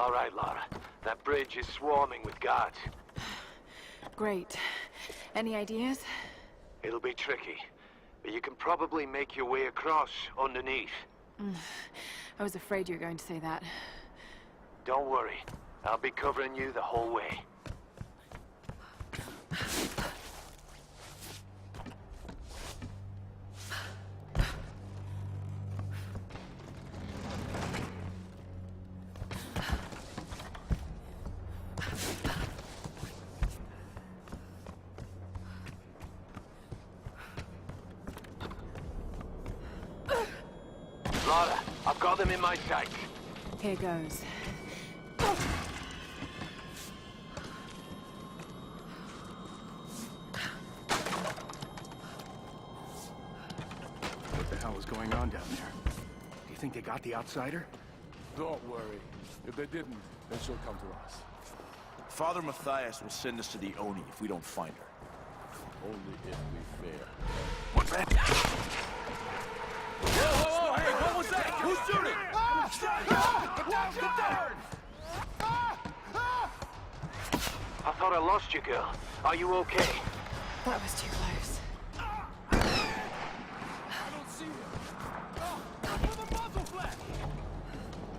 All right, Lara. That bridge is swarming with guards. Great. Any ideas? It'll be tricky, but you can probably make your way across underneath. I was afraid you were going to say that. Don't worry. I'll be covering you the whole way. Lara, I've got them in my sight. Here goes. What the hell is going on down there? Do you think they got the outsider? Don't worry. If they didn't, then she'll come to us. Father Matthias will send us to the Oni if we don't find her. Only if we fail. What the heck? Whoa, hey, what was that? Who's shooting? I thought I lost you, girl. Are you okay? That was too close. I don't see him. Oh, the muzzle flash!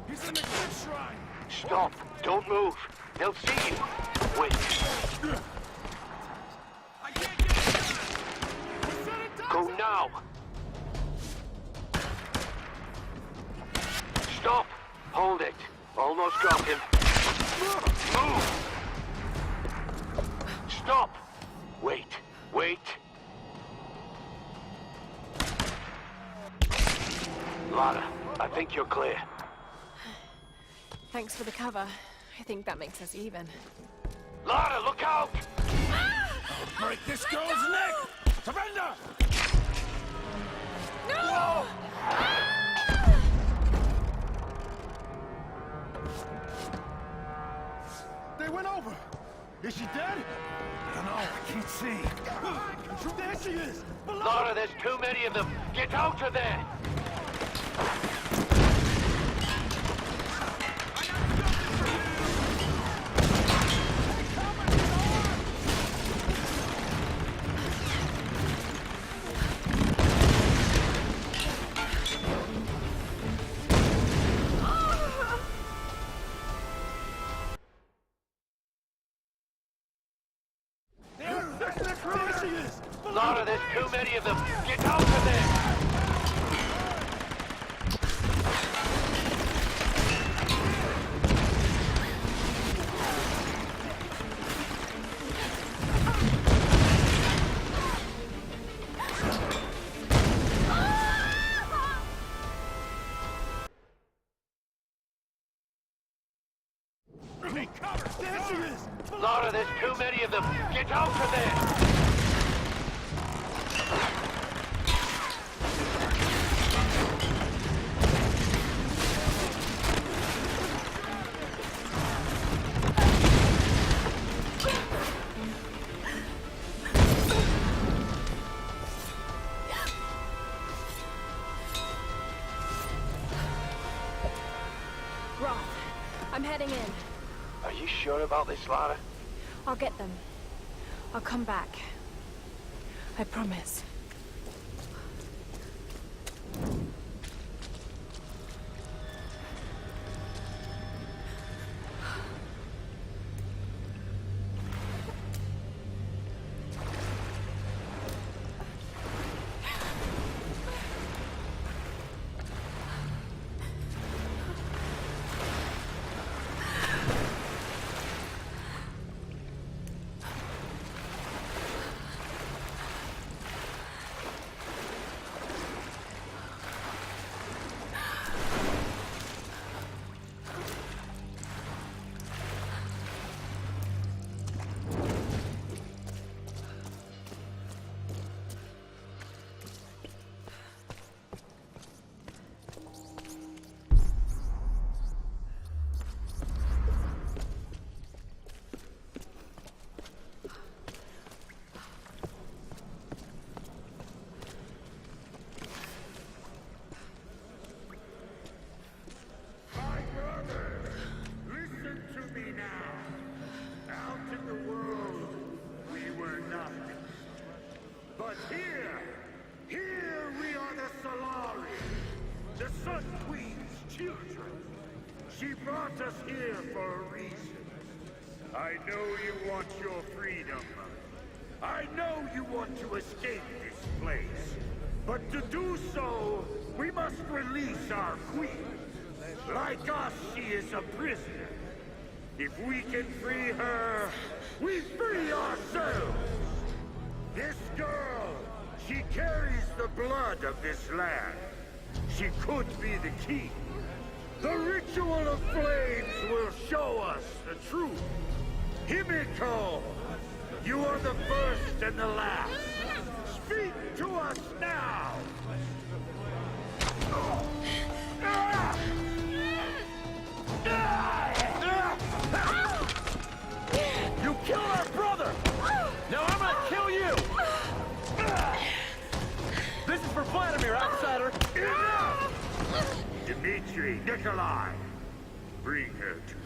He's in the cliff shrine. Stop. Don't move. They'll see you. Wait. I can't get it. Go now. Stop. Hold it. Almost got him. Move. Stop. Wait. Wait. Lara, I think you're clear. Thanks for the cover. I think that makes us even. Lara, look out! Break this girl's neck! Surrender! No! They went over! Is she dead? I don't know, I can't see. There she is! Below! Lara, there's too many of them. Get out of there! There she is! Lara, there's too many of them. Get out of there! Take cover! There she is! Lara, there's too many of them. Get out of there! Roth, I'm heading in. Are you sure about this, Lara? I'll get them. I'll come back. I promise. us here! Here we are the Solari, the Sun Queen's children. She brought us here for a reason. I know you want your freedom. I know you want to escape this place. But to do so, we must release our queen. Like us, she is a prisoner. If we can free her, we free ourselves. This girl, she carries the blood of this land. She could be the key. The ritual of flames will show us the truth. Himiko, you are the first and the last. Speak to us now! You killed our brother! Now I'm gonna kill you! This is for Vladimir, outsider! Enough! Dmitri, Nikolai, bring her to me.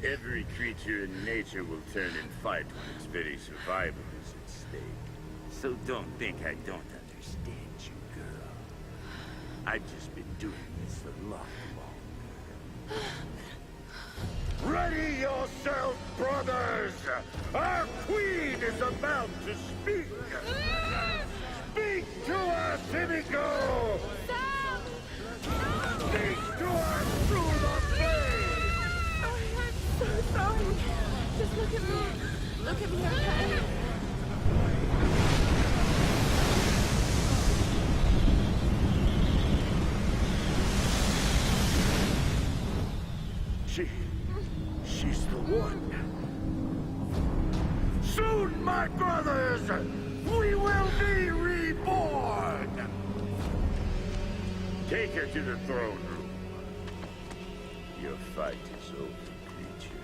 Every creature in nature will turn and fight when its very survival is at stake. So don't think I don't understand you, girl. I've just been doing this a lot longer. Ready yourself, brothers! Our queen is about to speak! Speak to us, Himiko! Sam! Speak to us through the flame! I'm so sorry. Just look at me. Look at me, okay? She's the one. Soon, my brothers, we will be reborn! Take her to the throne room. Your fight is over, creature.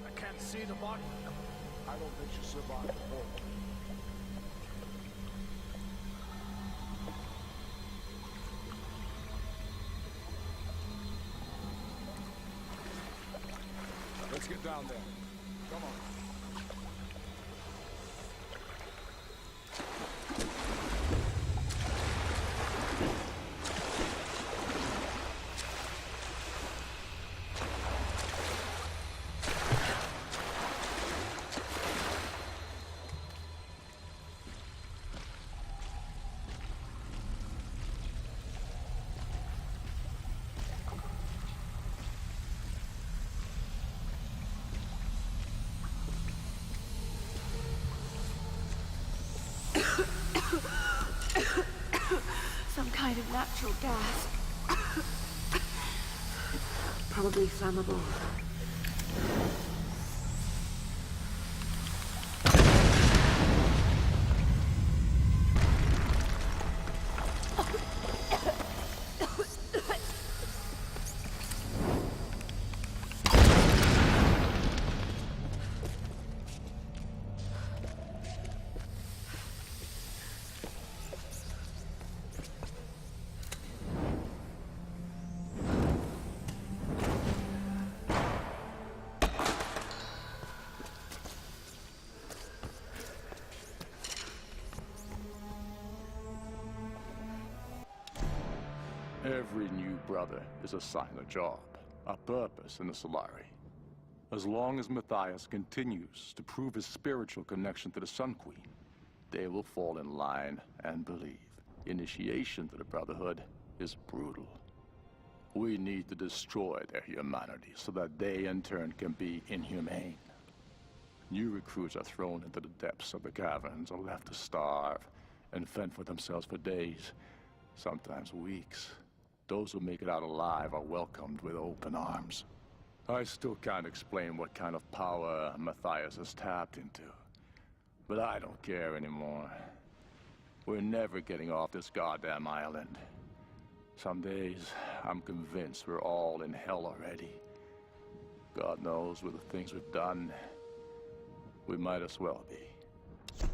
I can't see the body. I don't think she survived the war. Let's get down there. Come on. Some kind of natural gas. Probably flammable. Every new brother is assigned a job, a purpose in the Solari. As long as Matthias continues to prove his spiritual connection to the Sun Queen, they will fall in line and believe. Initiation to the Brotherhood is brutal. We need to destroy their humanity so that they in turn can be inhumane. New recruits are thrown into the depths of the caverns or left to starve, and fend for themselves for days, sometimes weeks. Those who make it out alive are welcomed with open arms. I still can't explain what kind of power Matthias has tapped into, but I don't care anymore. We're never getting off this goddamn island. Some days, I'm convinced we're all in hell already. God knows with the things we've done, we might as well be.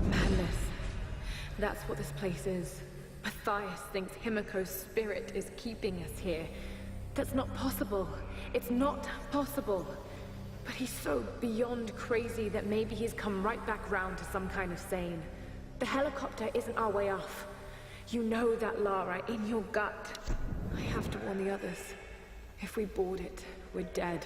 Madness. That's what this place is. Matthias thinks Himiko's spirit is keeping us here. That's not possible. It's not possible. But he's so beyond crazy that maybe he's come right back round to some kind of sane. The helicopter isn't our way off. You know that, Lara, in your gut. I have to warn the others. If we board it, we're dead.